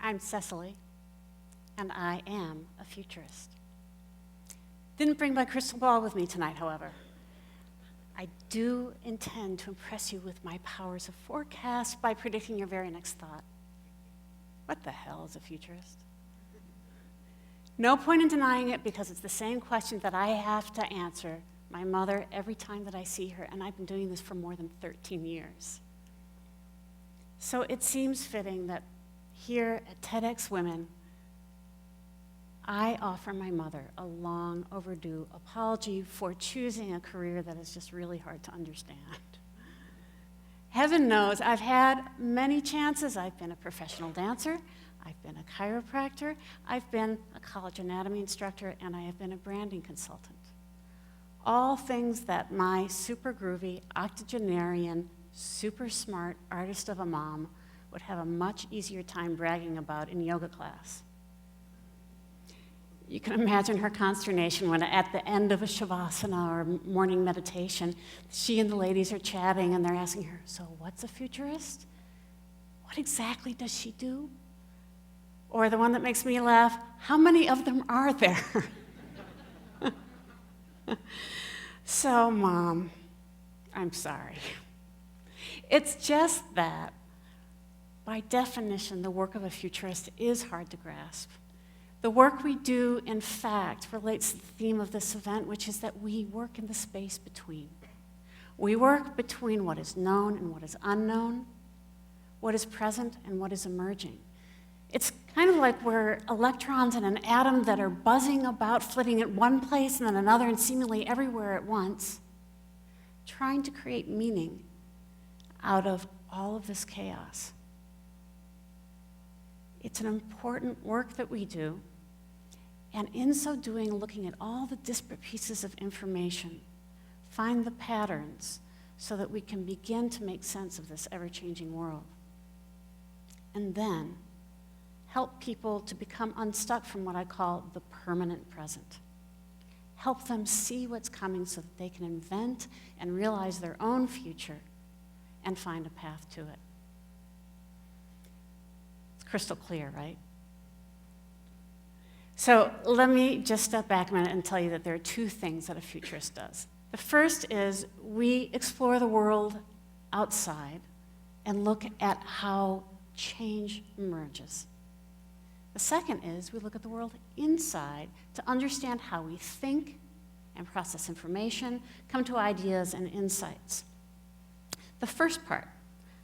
I'm Cecily, and I am a futurist. Didn't bring my crystal ball with me tonight, however. I do intend to impress you with my powers of forecast by predicting your very next thought. What the hell is a futurist? No point in denying it, because it's the same question that I have to answer my mother every time that I see her, and I've been doing this for more than 13 years. So it seems fitting that here at TEDx Women, I offer my mother a long overdue apology for choosing a career that is just really hard to understand. Heaven knows I've had many chances. I've been a professional dancer, I've been a chiropractor, I've been a college anatomy instructor, and I have been a branding consultant. All things that my super groovy, octogenarian, super smart artist of a mom would have a much easier time bragging about in yoga class. You can imagine her consternation when at the end of a shavasana or morning meditation, she and the ladies are chatting and they're asking her, so what's a futurist? What exactly does she do? Or the one that makes me laugh, how many of them are there? So, Mom, I'm sorry. It's just that, by definition, the work of a futurist is hard to grasp. The work we do, in fact, relates to the theme of this event, which is that we work in the space between. We work between what is known and what is unknown, what is present and what is emerging. It's kind of like we're electrons in an atom that are buzzing about, flitting at one place and then another and seemingly everywhere at once, trying to create meaning out of all of this chaos. It's an important work that we do, and in so doing, looking at all the disparate pieces of information, find the patterns so that we can begin to make sense of this ever-changing world. And then help people to become unstuck from what I call the permanent present. Help them see what's coming so that they can invent and realize their own future and find a path to it. It's crystal clear, right? So let me just step back a minute and tell you that there are two things that a futurist does. The first is we explore the world outside and look at how change emerges. The second is we look at the world inside to understand how we think and process information, come to ideas and insights. The first part,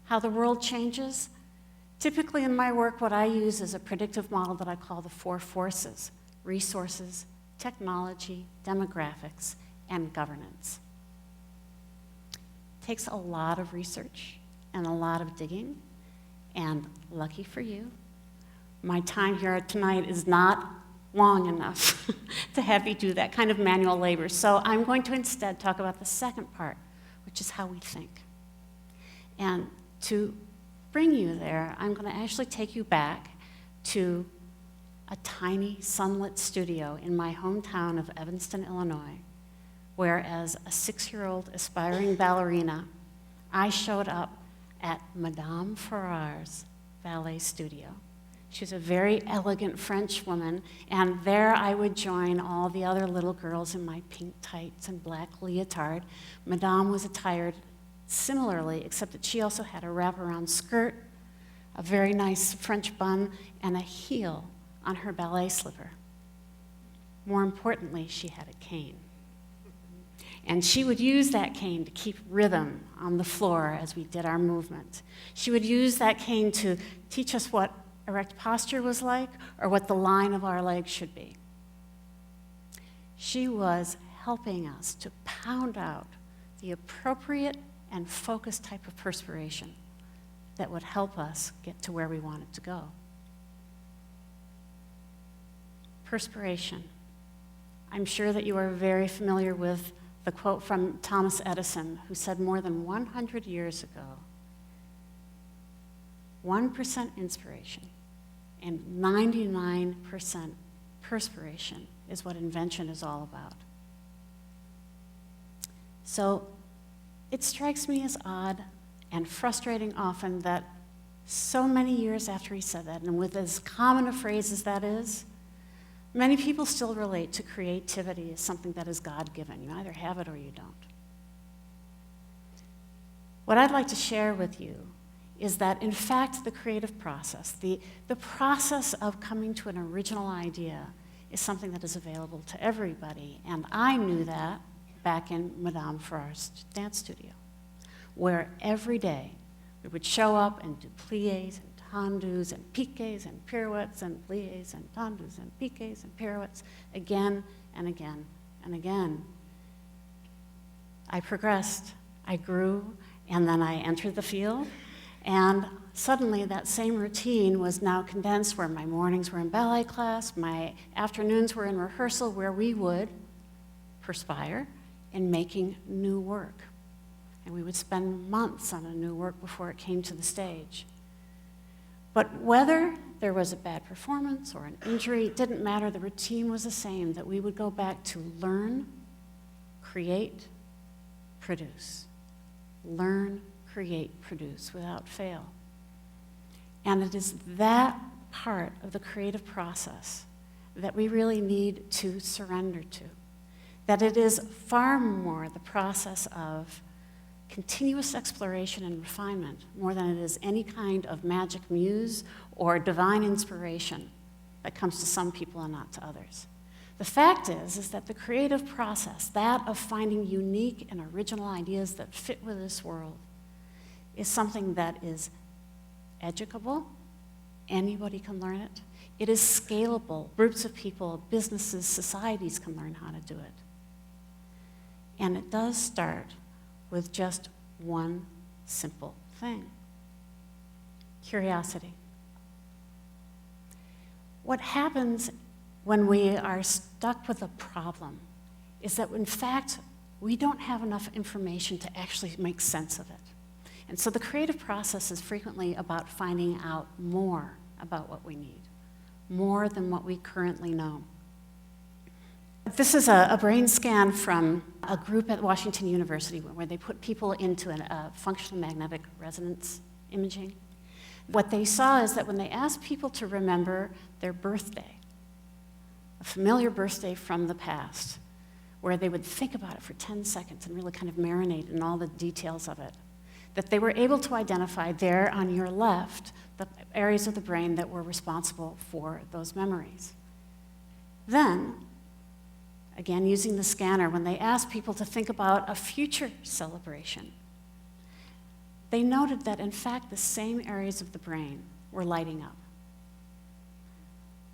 how the world changes, typically in my work, what I use is a predictive model that I call the four forces: resources, technology, demographics, and governance. It takes a lot of research and a lot of digging, and lucky for you, my time here tonight is not long enough to have you do that kind of manual labor. So I'm going to instead talk about the second part, which is how we think. And to bring you there, I'm going to actually take you back to a tiny sunlit studio in my hometown of Evanston, Illinois, where as a 6-year-old aspiring ballerina, I showed up at Madame Farrar's ballet studio. She was a very elegant French woman, and there I would join all the other little girls in my pink tights and black leotard. Madame was attired similarly, except that she also had a wraparound skirt, a very nice French bun, and a heel on her ballet slipper. More importantly, she had a cane. And she would use that cane to keep rhythm on the floor as we did our movement. She would use that cane to teach us what erect posture was like, or what the line of our legs should be. She was helping us to pound out the appropriate and focused type of perspiration that would help us get to where we wanted to go. Perspiration. I'm sure that you are very familiar with the quote from Thomas Edison, who said more than 100 years ago, 1% inspiration and 99% perspiration is what invention is all about. So it strikes me as odd and frustrating often that So many years after he said that, and with as common a phrase as that is, many people still relate to creativity as something that is God-given. You either have it or you don't. What I'd like to share with you is that, in fact, the creative process, the process of coming to an original idea, is something that is available to everybody. And I knew that back in Madame Farrar's dance studio, where every day we would show up and do pliés and tendus and piqués and pirouettes and pliés and tendus and piqués and pirouettes again and again and again. I progressed, I grew, and then I entered the field, and suddenly that same routine was now condensed where my mornings were in ballet class, my afternoons were in rehearsal, where we would perspire in making new work. And we would spend months on a new work before it came to the stage. But whether there was a bad performance or an injury, it didn't matter. The routine was the same, that we would go back to learn, create, produce. Learn, create, produce without fail. And it is that part of the creative process that we really need to surrender to. That it is far more the process of continuous exploration and refinement more than it is any kind of magic muse or divine inspiration that comes to some people and not to others. The fact is that the creative process, that of finding unique and original ideas that fit with this world, is something that is educable. Anybody can learn it. It is scalable. Groups of people, businesses, societies can learn how to do it. And it does start with just one simple thing: curiosity. What happens when we are stuck with a problem is that, in fact, we don't have enough information to actually make sense of it. And so the creative process is frequently about finding out more about what we need, more than what we currently know. This is a brain scan from a group at Washington University where they put people into a functional magnetic resonance imaging. What they saw is that when they asked people to remember their birthday, a familiar birthday from the past, where they would think about it for 10 seconds and really kind of marinate in all the details of it, that they were able to identify there on your left the areas of the brain that were responsible for those memories. Then, again, using the scanner, when they asked people to think about a future celebration, they noted that, in fact, the same areas of the brain were lighting up.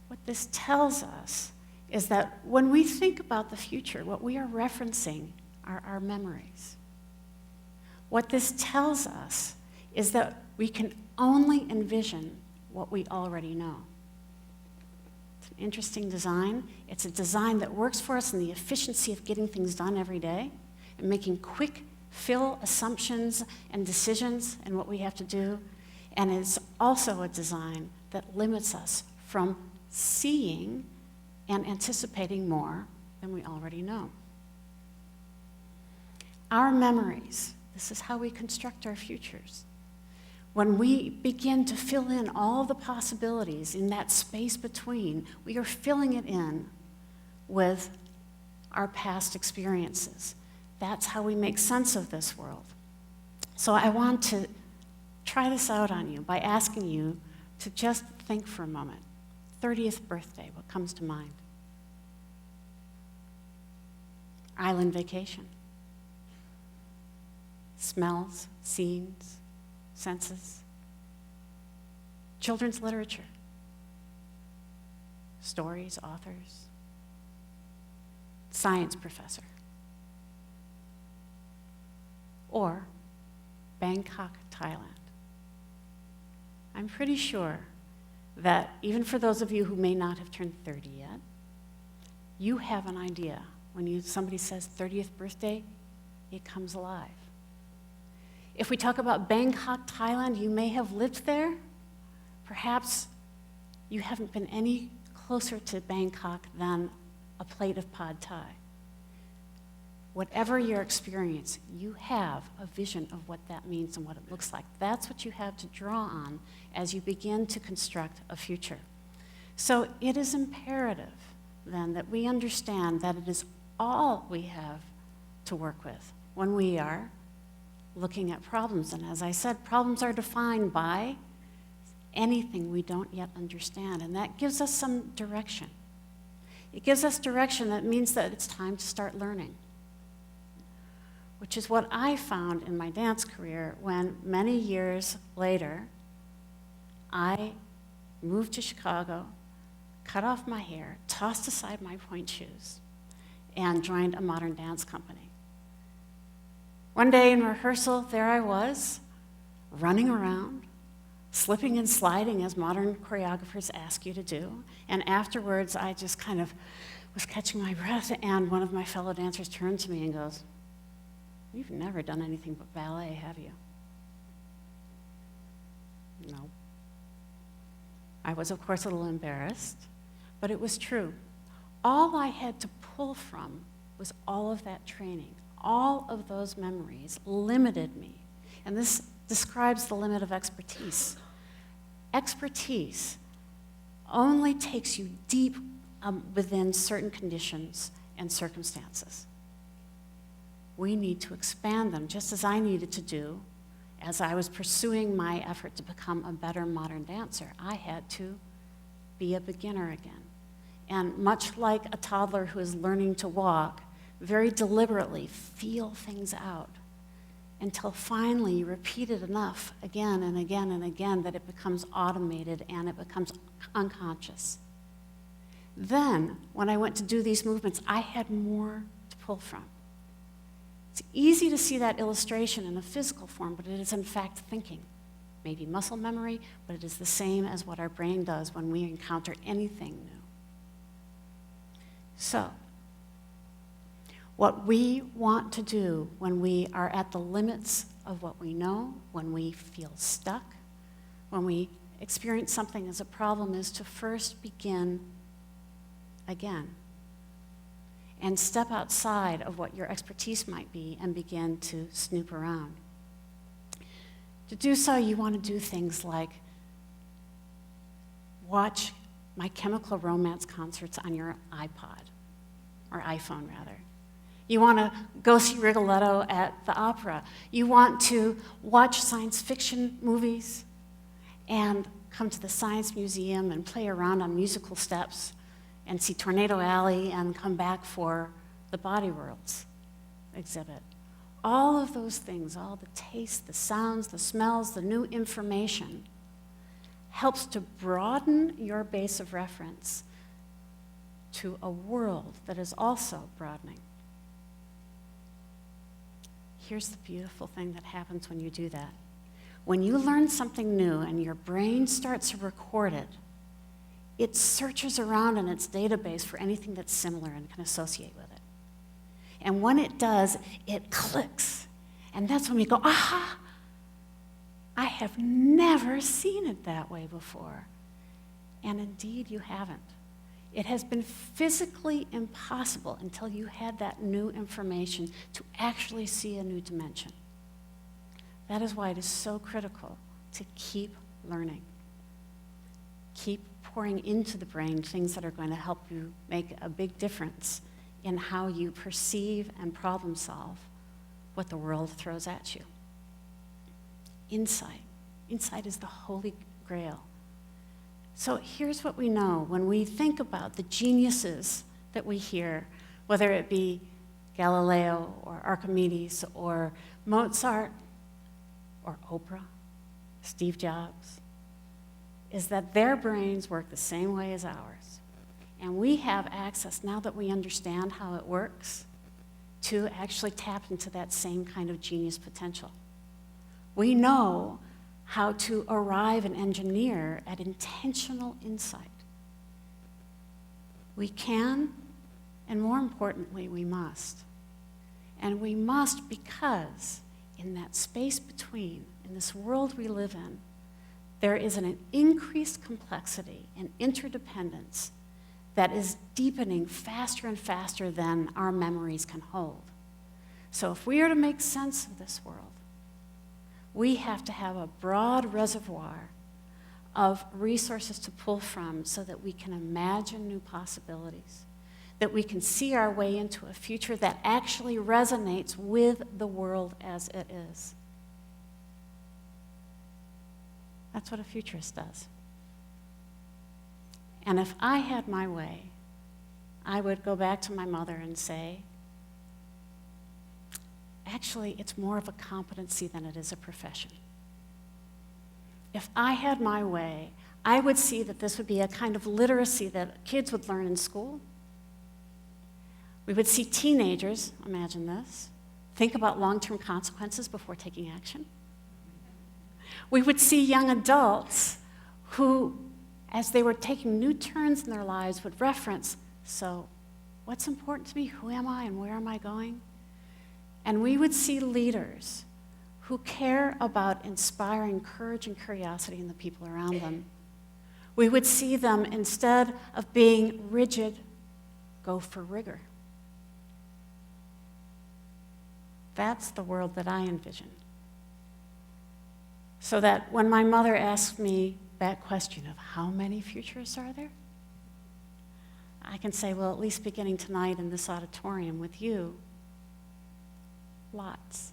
What this tells us is that when we think about the future, what we are referencing are our memories. What this tells us is that we can only envision what we already know. It's an interesting design. It's a design that works for us in the efficiency of getting things done every day and making quick fill assumptions and decisions in what we have to do. And it's also a design that limits us from seeing and anticipating more than we already know. Our memories, this is how we construct our futures. When we begin to fill in all the possibilities in that space between, we are filling it in with our past experiences. That's how we make sense of this world. So I want to try this out on you by asking you to just think for a moment. 30th birthday, what comes to mind? Island vacation. Smells, scenes, senses. Children's literature. Stories, authors. Science professor. Or Bangkok, Thailand. I'm pretty sure that even for those of you who may not have turned 30 yet, you have an idea. When somebody says 30th birthday, it comes alive. If we talk about Bangkok, Thailand, you may have lived there. Perhaps you haven't been any closer to Bangkok than a plate of pad thai. Whatever your experience, you have a vision of what that means and what it looks like. That's what you have to draw on as you begin to construct a future. So it is imperative, then, that we understand that it is all we have to work with when we are looking at problems. And as I said, problems are defined by anything we don't yet understand, and that gives us some direction. It gives us direction that means that it's time to start learning, which is what I found in my dance career when many years later I moved to Chicago, cut off my hair, tossed aside my pointe shoes, and joined a modern dance company. One day in rehearsal, there I was, running around, slipping and sliding as modern choreographers ask you to do. And afterwards, I just kind of was catching my breath, and one of my fellow dancers turned to me and goes, "You've never done anything but ballet, have you?" No. I was, of course, a little embarrassed, but it was true. All I had to pull from was all of that training. All of those memories limited me. And this describes the limit of expertise. Expertise only takes you deep within certain conditions and circumstances. We need to expand them, just as I needed to do as I was pursuing my effort to become a better modern dancer. I had to be a beginner again. And much like a toddler who is learning to walk, very deliberately feel things out until finally you repeat it enough again and again and again that it becomes automated and it becomes unconscious. Then, when I went to do these movements, I had more to pull from. It's easy to see that illustration in a physical form, but it is in fact thinking. Maybe muscle memory, but it is the same as what our brain does when we encounter anything new. So, what we want to do when we are at the limits of what we know, when we feel stuck, when we experience something as a problem, is to first begin again and step outside of what your expertise might be and begin to snoop around. To do so, you want to do things like watch My Chemical Romance concerts on your iPod, or iPhone rather. You want to go see Rigoletto at the opera. You want to watch science fiction movies and come to the Science Museum and play around on musical steps and see Tornado Alley and come back for the Body Worlds exhibit. All of those things, all the tastes, the sounds, the smells, the new information, helps to broaden your base of reference to a world that is also broadening. Here's the beautiful thing that happens when you do that. When you learn something new and your brain starts to record it, it searches around in its database for anything that's similar and can associate with it. And when it does, it clicks. And that's when we go, aha! I have never seen it that way before. And indeed, you haven't. It has been physically impossible until you had that new information to actually see a new dimension. That is why it is so critical to keep learning. Keep pouring into the brain things that are going to help you make a big difference in how you perceive and problem solve what the world throws at you. Insight. Insight is the holy grail. So here's what we know when we think about the geniuses that we hear, whether it be Galileo or Archimedes or Mozart or Oprah, Steve Jobs, is that their brains work the same way as ours. And we have access, now that we understand how it works, to actually tap into that same kind of genius potential. We know how to arrive and engineer at intentional insight. We can, and more importantly, we must. And we must because in that space between, in this world we live in, there is an increased complexity and interdependence that is deepening faster and faster than our memories can hold. So if we are to make sense of this world, we have to have a broad reservoir of resources to pull from so that we can imagine new possibilities, that we can see our way into a future that actually resonates with the world as it is. That's what a futurist does. And if I had my way, I would go back to my mother and say, actually, it's more of a competency than it is a profession. If I had my way, I would see that this would be a kind of literacy that kids would learn in school. We would see teenagers, imagine this, think about long-term consequences before taking action. We would see young adults who, as they were taking new turns in their lives, would reference, so what's important to me? Who am I and where am I going? And we would see leaders who care about inspiring courage and curiosity in the people around them. We would see them, instead of being rigid, go for rigor. That's the world that I envision. So that when my mother asked me that question of how many futurists are there, I can say, well, at least beginning tonight in this auditorium with you, lots.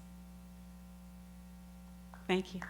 Thank you.